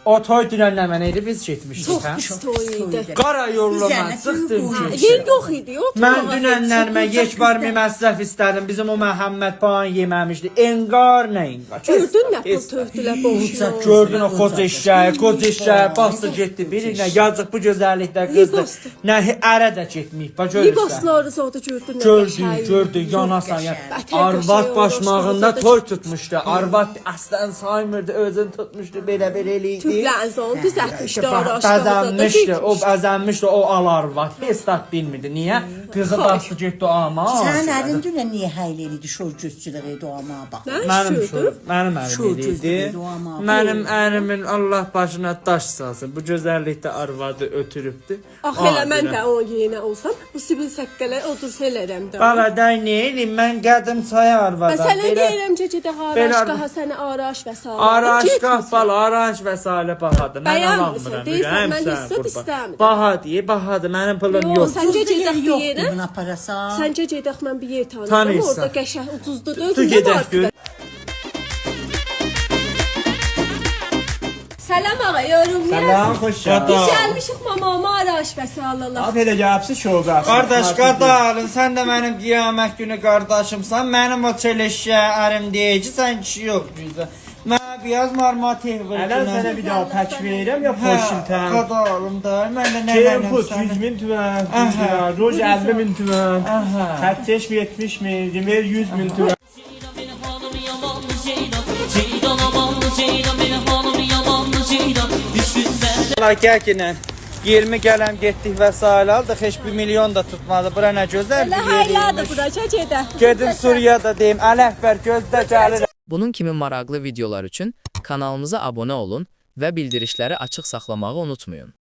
O toy dünənləmə idi, biz getmişdik. Çox pis toy idi. Qara yolla mən çıxdım ki. Yer yox idi, yox. Mən dünənlərimə yekbar bir məsrəf istədim. Bizim o Məhəmməd Bağan yeməmişdi. Enqar nə enqar. Gördün nə pul töhdülər boşuna. Gördün o qoca eşşəyi bastı getdi. Birinə yazıq bu gözəllikdə qızdı. Nə ərə də getməyib. Bax görürsən. Libasları zadı gördün nə. Gördün, yanasan ya. Arvad başmağında toy tutmuşdu. Arvad əslən saymırdı, özünü tutmuşdu, belə eləyirdi. Tüpləniz oldu, düzəltmişdi Bəzənmişdi, o bəzənmişdi, o alarvad. Hestat bilmirdi, niyə? Qızı bastı getdi o ama. Sənin ərin dünən niyə həyl eləydi, şov gözçülük idi o ama bax. Mənim ərim eləydi. Mənim ərimin Allah başına daş salsın. Bu gözəllikdə arvadı ötürübdü. Ax elə mən də o yenə olsam, bu sibil səqqələ otursa elərəm də. Baladay nə eləyim, mən qədim saya arvadam. Məsələn deyirəm cəcidə haraşqaha səni araş və salə. Araşqah bala, araş və salə bahadır. Mən alamıram. Deyirsən, mən hissət istəmirəm. Bahadır, mənim pulum yox. Səncə gedək bir yerə? Səncə gedək mən bir yer tanıyıram. Orada qəşəng ucuzdur. Tu gedək gör. Salam ağa, yorum Salam, xoş Qada. Biz gəlmişik mamama araş və salələr. Abi elə gəlibsiz şovqa. Qardaş qadalın, sən də mənim qiyamət günü qardaşımsan. Mənim o çeleşə ərim deyir ki, sən kişi yox bizə. Mən biraz normativ var. Ələn sənə bir daha pək verirəm ya poşin təm. Qadalım da, mən də nə Şeyin pul 100.000 tüvən, roj 50.000 tüvən, xətkeş 70.000, demir 100.000 tüvən. Gəkinə 20 gələm getdik və s. aldıq, heç 1 milyon da tutmadı. Bura nə gözəl bir Hayladır bura, gedək. Gedim Suriyada deyim, Ələkbər gözdə gəlir. Bunun kimi maraqlı videolar üçün kanalımıza abunə olun və bildirişləri açıq saxlamağı unutmayın.